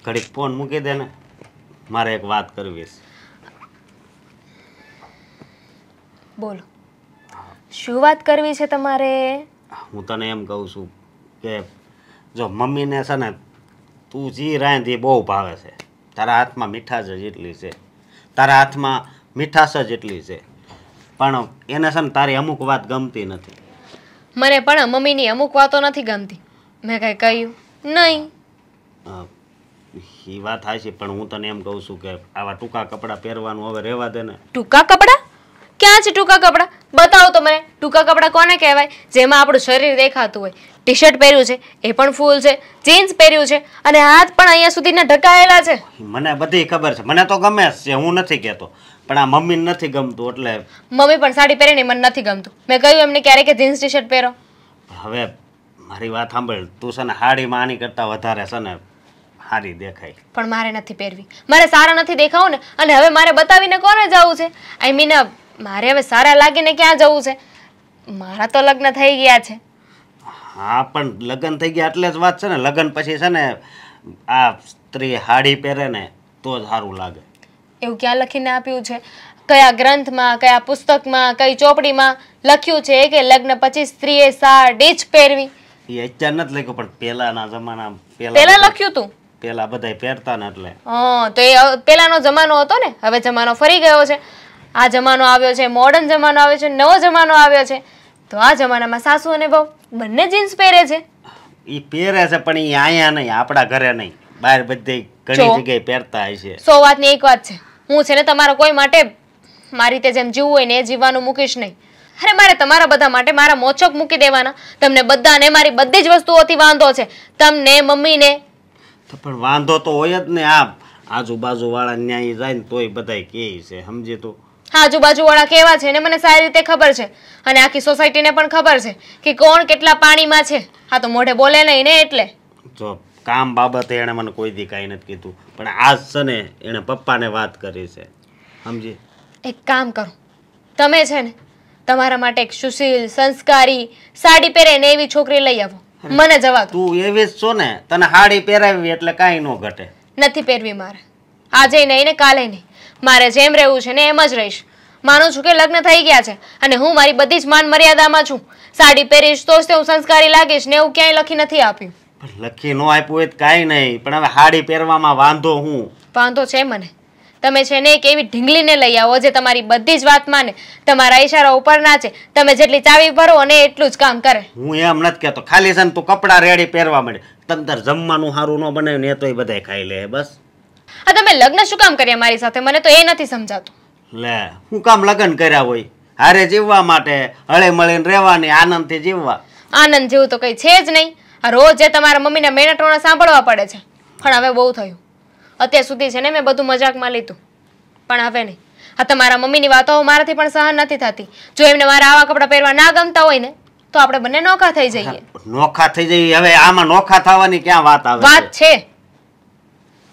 ઘડીક ફોન મૂકી દે ને, મારે એક વાત કરવી છે. બોલો, શું વાત કરવી છે તમારે? હું તને એમ કહું છું કે જો મમ્મીને છે ને તું જી રાંધી બહુ ભાવે છે. તારા હાથમાં મીઠાશ જ એટલી છે, તારા હાથમાં મીઠાશ જ એટલી છે, પણ એને છે ને તારી અમુક વાત ગમતી નથી. મને પણ મમ્મીની અમુક વાતો નથી ગમતી. મેં કઈ કહ્યું નહીં. એ વાત થાય છે, પણ હું તને એમ કહું છું કે આવા ટૂંકા કપડાં પહેરવાનું હવે રહેવા દે ને. ટૂંકા કપડાં? ક્યાં છે ટૂંકા કપડાં? બતાવો તો મને. ટૂંકા કપડાં કોને કહેવાય? જેમાં આપણું શરીર દેખાતું હોય. ટી શર્ટ પહેર્યું છે એ પણ ફૂલ છે, જીન્સ પહેર્યું છે અને હાથ પણ અહીંયા સુધીના ઢકાયેલા છે. મને બધી ખબર છે, મને તો ગમે છે, હું નથી કહેતો, પણ આ મમ્મીને નથી ગમતું એટલે. મમ્મી પણ સાડી પહેરે ને મને નથી ગમતું. મેં કહ્યું એમને ક્યારેક જીન્સ ટી શર્ટ પહેરો. હવે મારી વાત સાંભળ, તું છે ને સાડીમાં આની કરતાં વધારે છે ને સારી દેખાય. પણ મારે નથી પહેરવી. મારે સારા નથી દેખાવું ને, અને હવે મારે બતાવીને કોને જવું છે? આઈ મીન મારે હવે સારા લાગીને ક્યાં જવું છે? મારા તો લગ્ન થઈ ગયા છે. હા, પણ લગ્ન થઈ ગયા એટલે જ વાત છે ને. લગ્ન પછી છે ને આ સ્ત્રી સાડી પહેરે ને તો જ સારું લાગે. એવું ક્યાં લખીને આપ્યું છે? કયા ગ્રંથમાં, કયા પુસ્તકમાં, કઈ ચોપડીમાં લખ્યું છે કે લગ્ન પછી સ્ત્રીએ સાડી જ પહેરવી? એ અત્યારે નથી લખ્યું, પણ પહેલાના જમાના પહેલા લખ્યું તું. પહેલા બધાય પહેરતા ને એટલે. હા, તો એ પહેલાનો જમાનો હતો ને. હવે જમાનો ફરી ગયો છે. આ જમાનો આવ્યો છે, મોડર્ન જમાનો આવ્યો છે, નવો જમાનો આવ્યો છે. તો આ જમાનામાં સાસુ અને વહુ બંને જીન્સ પહેરે છે. એ પહેરે છે, પણ એ અહીંયા નહીં, આપણા ઘરે નહીં, બહાર બધે ઘણી જગ્યાએ પહેરતા હોય છે. 100 વાતની એક વાત છે. હું છે ને તમારા કોઈ માટે મારી રીતે જેમ જીવવું હોય ને એ જીવવાનું મૂકીશ નહીં. અરે મારે તમારા બધા માટે મારા મોચક મૂકી દેવાના. તમને બધાને મારી બધી જ વસ્તુઓથી વાંધો છે. તમને, મમ્મીને. પણ વાંધો તો હોય જ ને. આ આજુબાજુ વાળા ન્યાય જાય ને તોય બધાય કહે છે, સમજી તું. આજુબાજુ વાળા કેવા છે ને મને સારી રીતે ખબર છે, અને આખી સોસાયટીને પણ ખબર છે કે કોણ કેટલા પાણીમાં છે. હા, તો મોઢે બોલે નહીં ને એટલે. જો કામ બાબતે એણે મને કોઈ દી કાંઈ નથી કીધું, પણ આજ છે ને એણે પપ્પાને વાત કરી છે, સમજી. એક કામ કરો, તમે છે ને તમારા માટે એક સુશીલ, સંસ્કારી, સાડી પહેરે ને એવી છોકરી લઈ આવો. મને જવા દો. તું એવી જ છો ને, તને સાડી પહેરાવી એટલે કાંઈ ન ઘટે. નથી પહેરવી મારે. આજે નહીં ને કાલે નહીં. મારે જેમ રહેવું છે ને એમ જ રહીશ. માનું છું કે લગ્ન થઈ ગયા છે અને હું મારી બધી જ માન મર્યાદામાં છું. સાડી પહેરીશ તો જ હું સંસ્કારી લાગીશ ને એવું ક્યાંય લખી નથી આપ્યું. લખી ન આપ્યું હોય તો કાંઈ નહીં, પણ હવે સાડી પહેરવામાં વાંધો હું? વાંધો છે મને. તમે છે ને એક એવી ઢીંગલીને લઈ આવો જે તમારી બધી જ વાત માને, તમારા ઈશારા ઉપર નાચે, તમે જેટલી ચાવી ભરો અને એટલું જ કામ કરે. હું એમ નથી કહેતો, ખાલી છે ને તું કપડાં રેડી પહેરવા માંડે. તમ તાર જમવાનું સારું ન બનાવ્યું ને એ તો બધાય ખાઈ લે બસ. આ તમે લગ્ન શું કામ કર્યા મારી સાથે? મને તો એ નથી સમજાતું. લે, હું કામ લગ્ન કર્યા હોય? હારે જીવવા માટે, હળે મળીને રહેવાની, આનંદથી જીવવા. આનંદ જેવું તો કઈ છે જ નહીં. આ રોજ જે તમારા મમ્મીના મેણાટોણા સાંભળવા પડે છે. પણ હવે બહુ થયું. અત્યાર સુધી છે ને મેં બધું મજાકમાં લીધું, પણ હવે નહીં. આ તમારા મમ્મીની વાતો મારાથી પણ સહન નથી થતી. જો એમને મારા આવા કપડાં પહેરવા ના ગમતા હોય ને તો આપણે બંને નોખા થઈ જઈએ. નોખા થઈ જઈએ? હવે આમાં નોખા થવાની ક્યાં વાત આવે? વાત છે,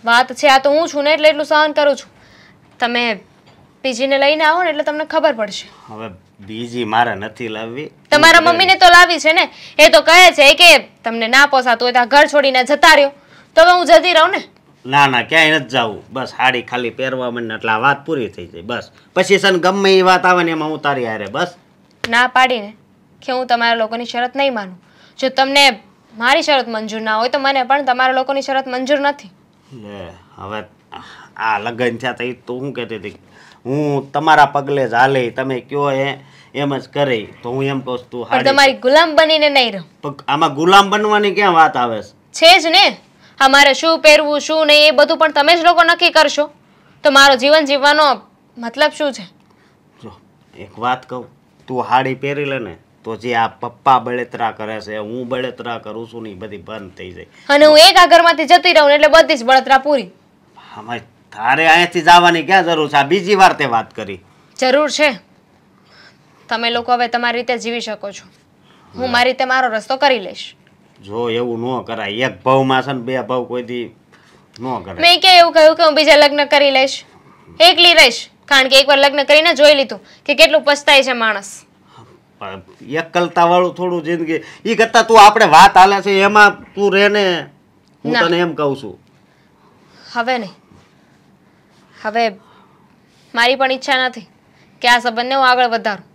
વાત છે. આ તો હું છું ને એટલે એટલું સહન કરું છું. તમે બીજીને લઈને આવો ને એટલે તમને ખબર પડશે. હવે બીજી મારે નથી લાવવી. તમારા મમ્મીને તો લાવી છે ને. એ તો કહે છે કે તમને ના પોસાતું હોય તો ઘર છોડીને જતા રહ્યો. તો હવે હું જતી રહું ને. ના ના, ક્યાંય નથી જવું. બસ સાડી ખાલી પહેરવા મને એટલે આ વાત પૂરી થઈ જાય બસ. પછી છે ને ગમે એ વાત આવે ને એમાં હું તારી હારે બસ. ના પાડીને કે હું તમારા લોકોની શરત નહીં માનું. જો તમને મારી શરત મંજૂર ના હોય તો મને પણ તમારા લોકોની શરત મંજૂર નથી. લે, હવે આ લગ્ન થયા તો તું શું કહેતી હતી? હું તમારા પગલે જ હાલે, તમે કયો એમ જ કરે. તો હું એમ કહું તું પણ તમારી ગુલામ બનીને નહીં રહું. આમાં ગુલામ બનવાની ક્યાં વાત આવે છે જ ને. અમારે શું પહેરવું શું નહીં એ બધું પણ તમે જ લોકો નક્કી કરશો. તો મારો જીવન જીવવાનો મતલબ શું છે? જો એક વાત કહું, તું સાડી પહેરી લે ને તો જે આ પપ્પા બળતરા કરે છે, હું બળતરા કરું છું ને એ બધી બંધ થઈ જાય. અને હું એક આ ઘરમાંથી જતી રહું એટલે બધી જ બળતરા પૂરી. આમાં તારે અહીંયાથી જવાની ક્યાં જરૂર છે? આ બીજી વાર તે વાત કરી. જરૂર છે. તમે લોકો હવે તમારી રીતે જીવી શકો છો. હું મારી રીતે મારો રસ્તો કરી લઈશ. જો એવું ન કરાય. એક ભાવમાં છે ને બે ભાવ કોઈ દી ન કરાય. મેં ક્યાં એવું કહ્યું કે હું બીજા લગ્ન કરી લઈશ? એકલી રહીશ. કારણ કે એકવાર લગ્ન કરીને જોઈ લીધું કે કેટલું પછતાય છે માણસ. એકલતા વાળું થોડું જિંદગી ઈ કરતા તું આપણે વાત હાલે છે એમાં તું રહે ને. હું તને એમ કહું છું. હવે નહીં. હવે મારી પણ ઈચ્છા નથી કે આ સંબંધને હું આગળ વધારું.